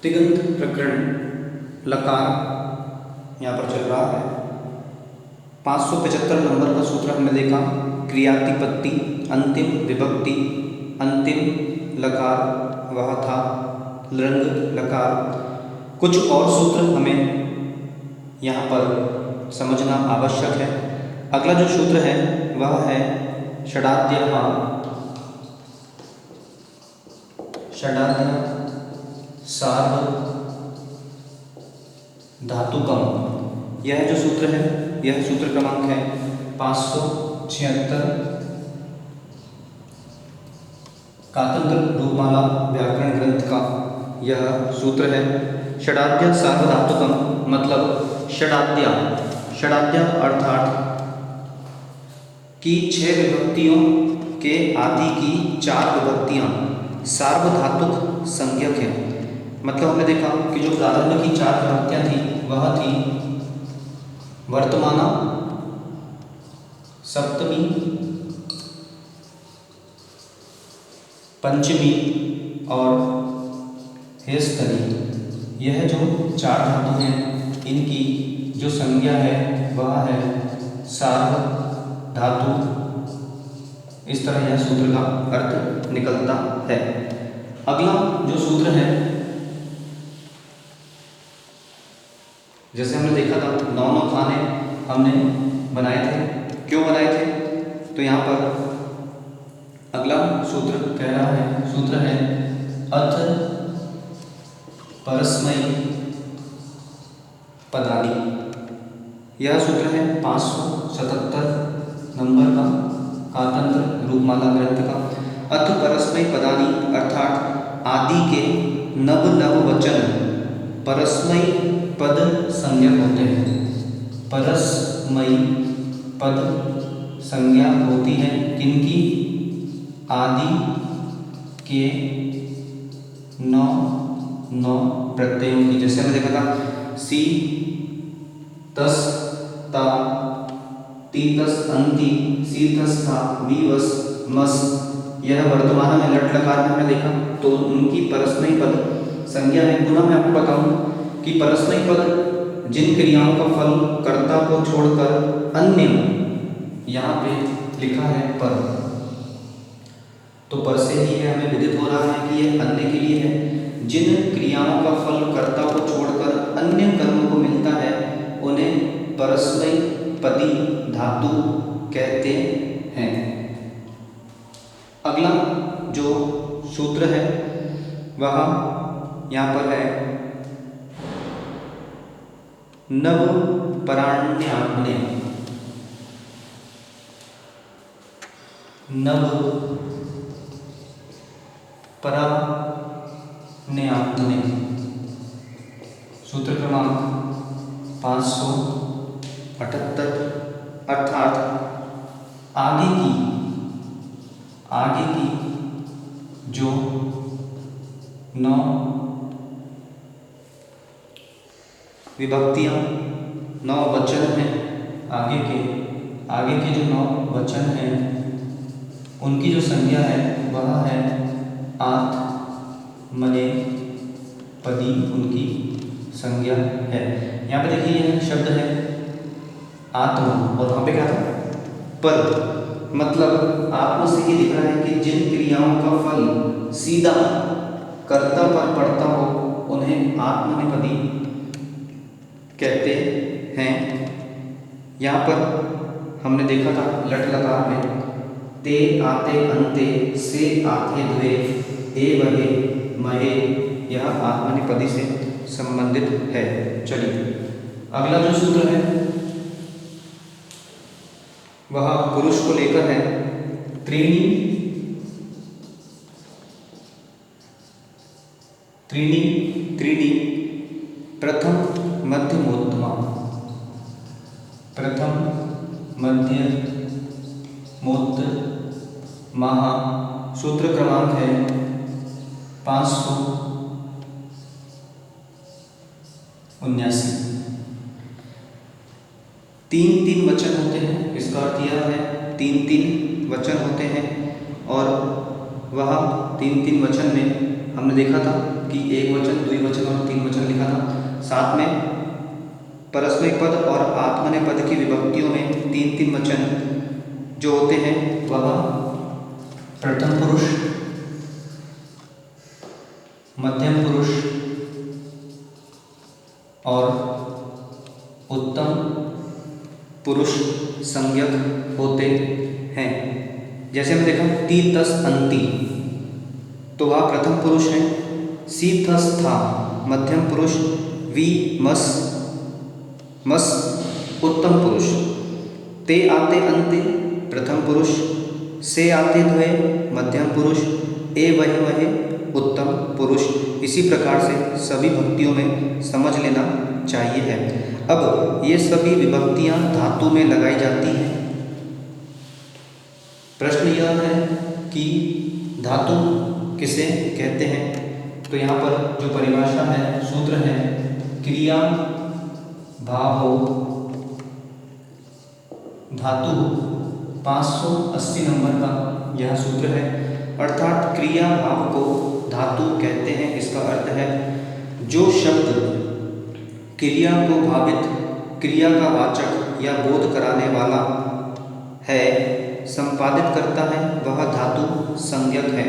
तिङन्त प्रकरण लकार यहाँ पर चल रहा है। 575 नंबर का सूत्र हमने देखा, क्रियातिपत्ति, अंतिम विभक्ति, अंतिम लकार वह था, लृंग लकार। कुछ और सूत्र हमें यहाँ पर समझना आवश्यक है। अगला जो सूत्र है वह है षडाद्यः, षडाद्य सार्वधातुकम्। यह जो सूत्र है, यह सूत्र क्रमांक है 576 कातंत्र रूपमाला व्याकरण ग्रंथ का यह सूत्र है। षडाद्य सार्वधातुकम् मतलब षडाद्य अर्थात कि 6 विभक्तियों के आदि की 4 विभक्तियां सार्वधातुक संज्ञक हैं। मतलब हमने देखा कि जो प्रारंभ की 4 विभक्तियां थी वह थी वर्तमाना, सप्तमी, पंचमी और हेस्तनी। यह जो 4 धातु हैं इनकी जो संज्ञा है वह है सार्वधातु। इस तरह यह सूत्र का अर्थ निकलता है। अगला जो सूत्र है, जैसे हमने देखा था 9 खाने हमने बनाए थे। क्यों बनाए थे? तो यहाँ पर अगला सूत्र कह रहा है, सूत्र है अथ परस्मैपदानि। यह सूत्र है 577 नंबर का कातंत्र रूपमाला ग्रंथ का। अथ परस्मैपदानि अर्थात आदि के नव वचन परस्मैपद संज्ञक होते हैं। परस्मैपद संज्ञा होती है किनकी? आदि के 9 प्रत्ययों की। जैसे हमने देखा था सी तस ता, ती तस अंति, सी तस था, वी वस मस। यह वर्तमान में लट लकार में हमने देखा, तो उनकी परस्मैपद संज्ञा है। पुनः मैं आपको बताऊं कि परस्मैपद जिन क्रियाओं का फल कर्ता को छोड़कर अन्य, यहाँ पे लिखा है पर, तो पर से ही हमें विदित हो रहा है कि यह अन्य के लिए है। जिन क्रियाओं का फल कर्ता को छोड़कर अन्य कर्म को मिलता है उन्हें परस्मैपदी धातु कहते हैं। अगला जो सूत्र है वह यहाँ पर है नव पराण्याग्ने। नव पराण्याग्ने सूत्र क्रमांक 578 अर्थात आगे की जो 9 विभक्तियां, 9 वचन हैं, आगे के जो 9 वचन हैं उनकी जो संज्ञा है वह है आत्मने पदी, उनकी संज्ञा है। यहाँ पे देखिए यह शब्द है आत्म और वहाँ पे क्या था? पर। मतलब आत्म से ये दिख रहा है कि जिन क्रियाओं का फल सीधा कर्ता पर पड़ता हो उन्हें आत्मनेपदी कहते हैं। यहाँ पर हमने देखा था लट लकार में ते आते अंते, से आते द्वे, ए वहे महे, यह आत्मनेपदी से संबंधित है। चलिए अगला जो सूत्र है वह पुरुष को लेकर है। त्रीणि प्रथम मध्यमोत्तमा, प्रथम मध्यमोत्तमा। सूत्र क्रमांक है 579। 3 वचन होते हैं, इसका अर्थ यह है 3 वचन होते हैं। और वह 3 वचन में हमने देखा था कि एक वचन, द्विवचन और साथ में परस्मैक पद और आत्मनेपद पद की विभक्तियों में 3-3 वचन जो होते हैं वह प्रथम पुरुष, मध्यम पुरुष और उत्तम पुरुष संज्ञक होते हैं। जैसे हमने देखा ती तस अंति, तो वह प्रथम पुरुष है। सी थस था मध्यम पुरुष। वी मस मस उत्तम पुरुष। ते आते अंते प्रथम पुरुष। से आते द्वे मध्यम पुरुष। ए वह वह उत्तम पुरुष। इसी प्रकार से सभी भक्तियों में समझ लेना चाहिए है। अब ये सभी विभक्तियां धातु में लगाई जाती हैं। प्रश्न यह है कि धातु किसे कहते हैं? तो यहाँ पर जो परिभाषा है, सूत्र है, क्रिया भावो धातु 580 नंबर का यह सूत्र है। अर्थात क्रिया भाव को धातु कहते हैं। इसका अर्थ है जो शब्द क्रिया को भावित, क्रिया का वाचक या बोध कराने वाला है, संपादित करता है, वह धातु संज्ञक है।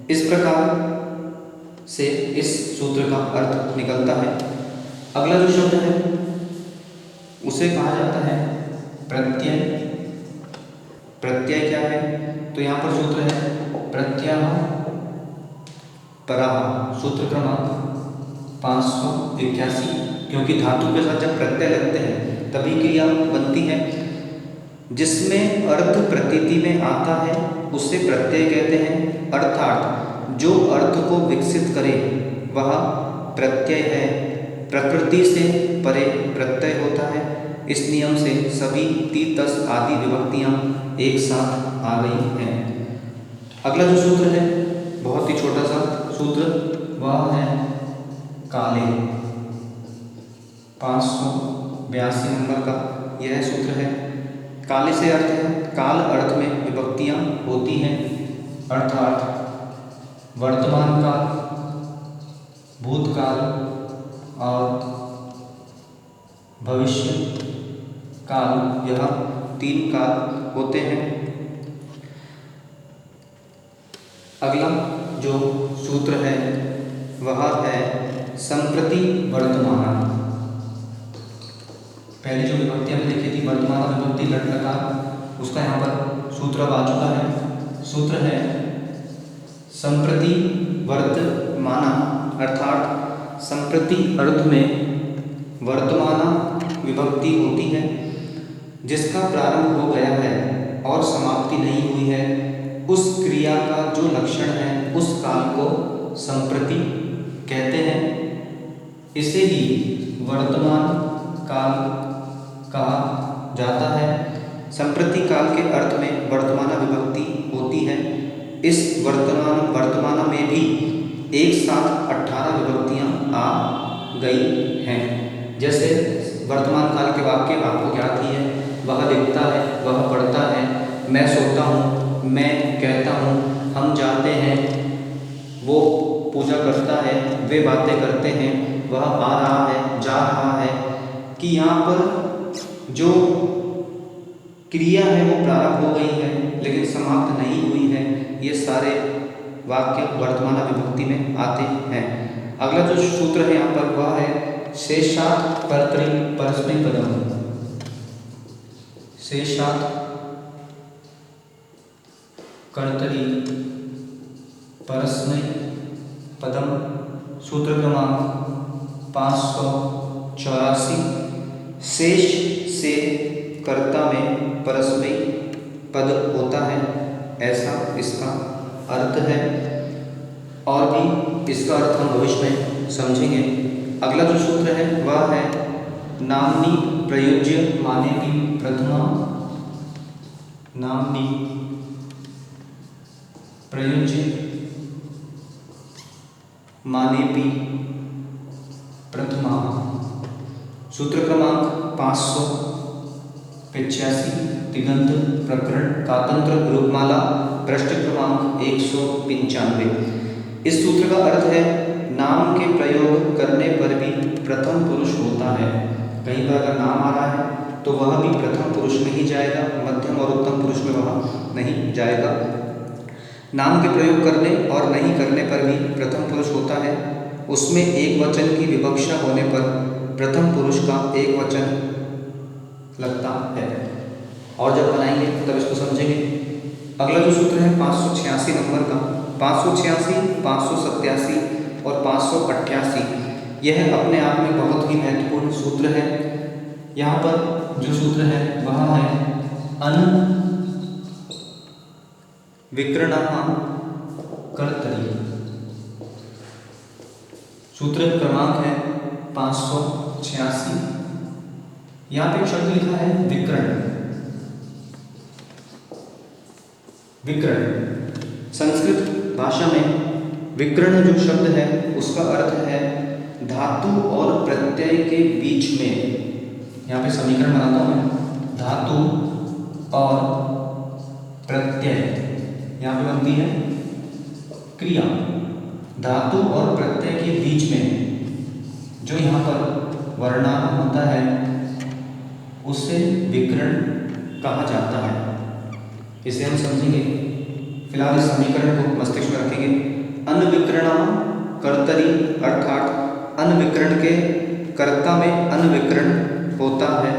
इस प्रकार से इस सूत्र का अर्थ निकलता है। अगला जो शब्द है उसे कहा जाता है प्रत्यय। प्रत्यय क्या है? तो यहाँ पर सूत्र है प्रत्यय पराह, सूत्र क्रमांक 581। क्योंकि धातु के साथ जब प्रत्यय लगते हैं तभी क्रिया बनती है। जिसमें अर्थ प्रतीति में आता है उसे प्रत्यय कहते हैं। अर्थात जो अर्थ को विकसित करे वह प्रत्यय है। प्रकृति से परे प्रत्यय होता है। इस नियम से सभी ती तस आदि विभक्तियां एक साथ आ गई हैं। अगला जो सूत्र है बहुत ही छोटा सा सूत्र, वह है काले। 582 नंबर का यह सूत्र है। काले से अर्थ है काल अर्थ में विभक्तियां होती हैं। अर्थात वर्तमान काल, भूतकाल और भविष्य काल, यह 3 काल होते हैं। अगला जो सूत्र है वह है संप्रति वर्तमान। पहले जो विभक्ति हमने देखी थी वर्तमान विभक्ति लट लकार, उसका यहाँ पर सूत्र अब आ चुका है। सूत्र है संप्रति वर्तमाना, अर्थात संप्रति अर्थ में वर्तमाना विभक्ति होती है जिसका प्रारंभ हो गया है और समाप्ति नहीं हुई है। उस क्रिया का जो लक्षण है उस काल को संप्रति कहते हैं। इसे ही वर्तमान काल कहा जाता है। संप्रति काल के अर्थ में वर्तमान विभक्ति होती है। इस वर्तमान में भी एक साथ 18 विभक्तियां आ गई हैं। जैसे वर्तमान काल के वाक्य आपको ज्ञात ही है, वह लिखता है, वह पढ़ता है, मैं सोता हूँ, मैं कहता हूँ, हम जाते हैं, वो पूजा करता है, वे बातें करते हैं, वह आ रहा है, जा रहा है। कि यहाँ पर जो क्रिया है वो प्रारंभ हो गई है लेकिन समाप्त नहीं हुई है। ये सारे वाक्य वर्तमान विभक्ति में आते हैं। अगला जो सूत्र है यहाँ पर वह है शेषात् कर्तरि परस्मैपदम्। शेषात् कर्तरि परस्मैपदम्, सूत्र क्रमांक 584। शेष से कर्ता में परस्मैक पद होता है, ऐसा इसका अर्थ है। और भी इसका अर्थ हम भविष्य में समझेंगे। अगला जो सूत्र है वह है नामनी प्रयोज्य माने की प्रथमा। नामनी प्रयोज्य माने की प्रथमा, सूत्र क्रमांक 585। तिगंत प्रकरण कातंत्र रूपमाला पृष्ठ क्रमांक 195। इस सूत्र का अर्थ है नाम के प्रयोग करने पर भी प्रथम कहीं पर अगर नाम आ रहा है तो वह भी प्रथम पुरुष में ही जाएगा, मध्यम और उत्तम पुरुष में वह नहीं जाएगा। नाम के प्रयोग करने और नहीं करने पर भी प्रथम पुरुष होता है, उसमें एक वचन की विवक्षा होने पर प्रथम पुरुष का एक वचन लगता है। और जब बनाएंगे तब इसको समझेंगे। अगला जो सूत्र है 586 नंबर का, 586, 587 और 588, यह अपने आप में बहुत ही महत्वपूर्ण सूत्र है। यहाँ पर जो सूत्र है वह है अन विकरणः कर्तरि। सूत्र क्रमांक है 586। यहाँ पे एक शब्द लिखा है विकर्ण। विकर्ण संस्कृत भाषा में विकर्ण जो शब्द है उसका अर्थ है धातु और प्रत्यय के बीच में। यहाँ पे समीकरण बनाता हूँ मैं, धातु और प्रत्यय, यहाँ पे बनती है क्रिया। धातु और प्रत्यय के बीच में जो यहाँ पर वर्णाम होता है उसे विकर्ण कहा जाता है। इसे हम समझेंगे। फिलहाल इस समीकरण को मस्तिष्क में रखेंगे। अनविकरणः कर्तरि अर्थात अनविकरण के कर्ता में अनविकरण होता है।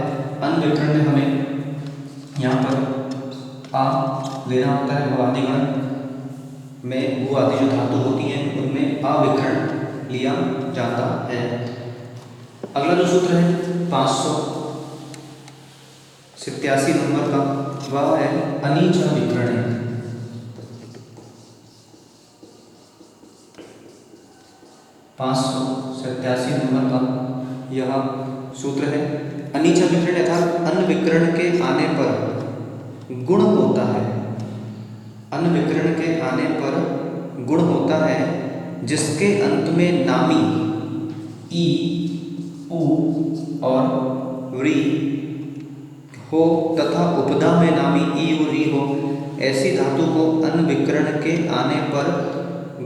अनविकरण में हमें यहाँ पर आ लेना होता है, वो आदिगण में वो आदि जो धातु होती हैं उनमें अविकरण लिया जाता है। अगला जो सूत्र है 587 नंबर का, वह है अनीच विकरण। 587 नंबर का यह सूत्र है। अनीच विकरण अर्थात अनविकरण के आने पर गुण होता है। अनविकरण के आने पर गुण होता है जिसके अंत में नामी ई, उ और री हो तथा उपधा में नामी ई और री हो, ऐसी धातु को अनविकरण के आने पर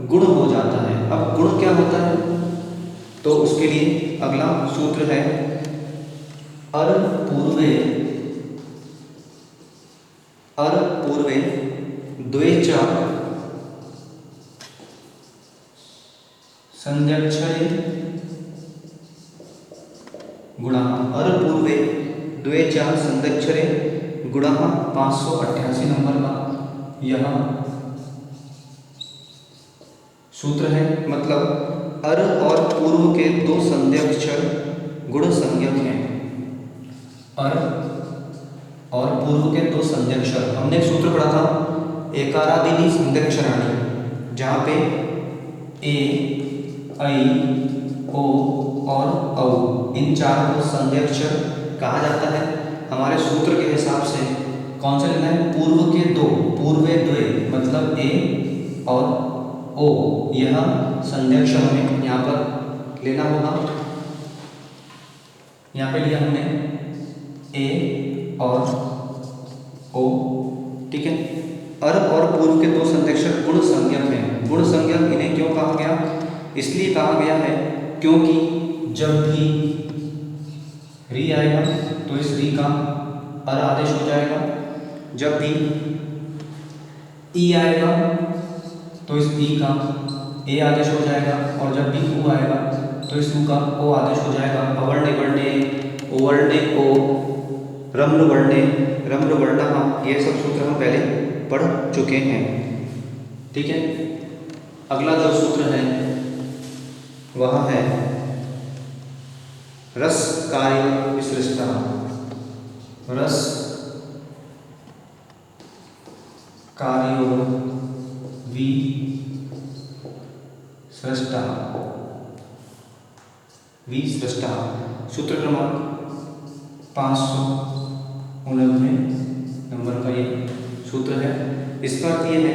गुण हो जाता है। अब गुण क्या होता है तो उसके लिए अगला सूत्र है अर पूर्वे द्वे च संध्यक्षरे गुणः। अर पूर्वे द्वे च संध्यक्षरे गुणः 588 नंबर का यह सूत्र है। मतलब अर और पूर्व के दो संध्यक्षर गुण संज्ञक हैं। अर और पूर्व के दो संध्यक्षर, हमने एक सूत्र पढ़ा था एकारादिनी संध्यक्षराणि, जहाँ पे ए, ऐ, ओ और औ इन चार को संध्यक्षर कहा जाता है। हमारे सूत्र के हिसाब से कौन सा लेना है, पूर्व के दो, पूर्वे द्वे मतलब ए और ओ, यह संध्यक्षर हमें यहाँ पर लेना होगा। यहाँ पे लिया हमने ए और ओ, ठीक है। अर और पूर्व के दो संध्यक्षर गुण संज्ञक हैं। गुण संज्ञक इन्हें क्यों कहा गया, इसलिए कहा गया है क्योंकि जब भी री आएगा तो इस री का अर आदेश हो जाएगा, जब भी ई आएगा तो इस ई का ए आदेश हो जाएगा, और जब भी उ आएगा तो इस उ का ओ आदेश हो जाएगा। अवर्णे वर्णे, ओवर्णे ओ, रम्र वर्णे, रम्र वर्णः, ये सब सूत्र हम पहले पढ़ चुके हैं, ठीक है। अगला जो सूत्र है वह है रस कार्य विसृष्टः। रस कार्यो विसृष्टः। सूत्र क्रमांक 599 नंबर का ये सूत्र है। इसका अर्थ ये है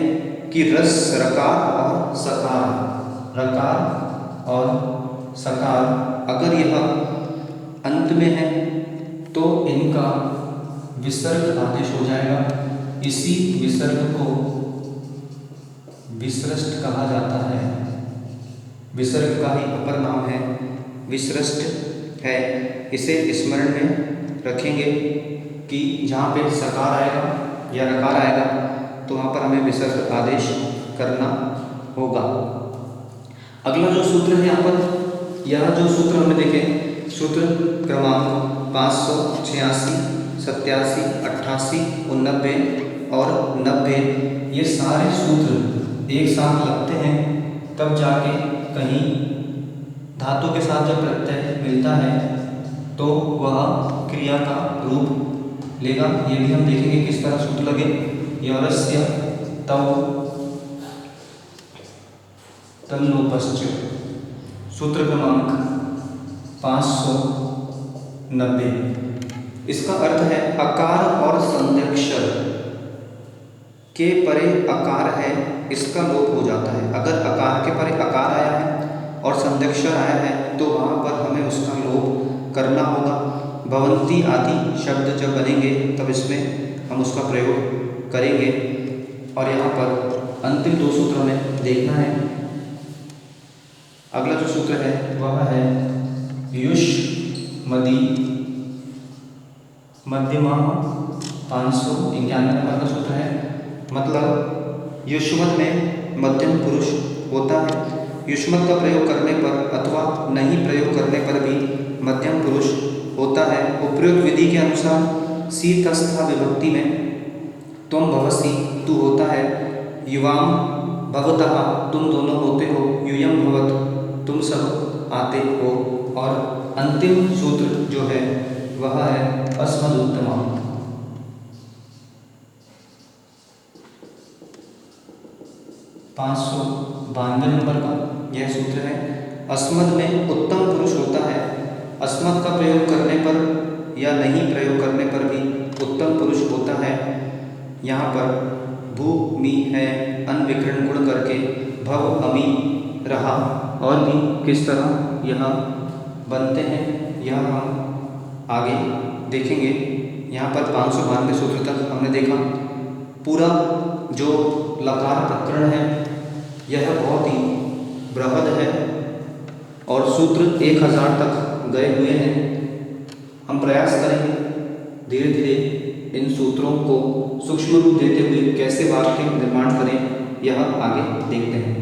कि रस, रकार और सकार, रकार और सकार अगर यह अंत में है तो इनका विसर्ग आदेश हो जाएगा। इसी विसर्ग को विसृष्ट कहा जाता है। विसर्ग का ही अपर नाम है विसृष्ट, है इसे स्मरण में रखेंगे कि जहाँ पे सकार आएगा या रकार आएगा तो वहाँ पर हमें विसर्ग आदेश करना होगा। अगला जो सूत्र है यहाँ पर, यह जो सूत्र हमें देखें, सूत्र क्रमांक 586, 87, 88, 89 और 90, ये सारे सूत्र एक साथ लगते हैं तब जाके कहीं धातु के साथ जब प्रत्यय मिलता है तो वह क्रिया का रूप लेगा। ये भी हम देखेंगे किस तरह सूत्र लगे। यवस्य तव तल्लोपश्च, सूत्र क्रमांक 590। इसका अर्थ है अकार और संध्यक्षर के परे अकार है, इसका लोप हो जाता है। अगर अकार के परे अकार आया है और संध्यक्षर आया है तो वहाँ पर हमें उसका लोप करना होगा। भवंती आदि शब्द जब बनेंगे तब इसमें हम उसका प्रयोग करेंगे। और यहाँ पर अंतिम दो सूत्र हमें देखना है। अगला जो सूत्र है वह है युष्मदी मध्यमा, 591 नंबर का सूत्र है। मतलब युष्मद में मध्यम पुरुष होता है। युष्मद का प्रयोग करने पर अथवा नहीं प्रयोग करने पर भी मध्यम पुरुष होता है। उपयुक्त विधि के अनुसार सी तस्था विभक्ति में तुम भवसी तू होता है, युवाम भवतः तुम दोनों होते हो, यूयम भवत तुम सब आते हो। और अंतिम सूत्र जो है वह है अस्मदुत्तमा। 592 नंबर का यह सूत्र है। अस्मद में उत्तम पुरुष होता है। अस्मद का प्रयोग करने पर या नहीं प्रयोग करने पर भी उत्तम पुरुष होता है। यहाँ पर भू मी है, अनविकरण गुण करके भव अमी रहा। और भी किस तरह यह बनते हैं यह हम आगे देखेंगे। यहाँ पर 592 सूत्र तक हमने देखा। पूरा जो लकार प्रकरण है यह बहुत ही बृहद है और सूत्र 1000 तक गए हुए हैं। हम प्रयास करेंगे धीरे धीरे इन सूत्रों को सूक्ष्म रूप देते हुए कैसे वाक्य निर्माण करें, यह आगे देखते हैं।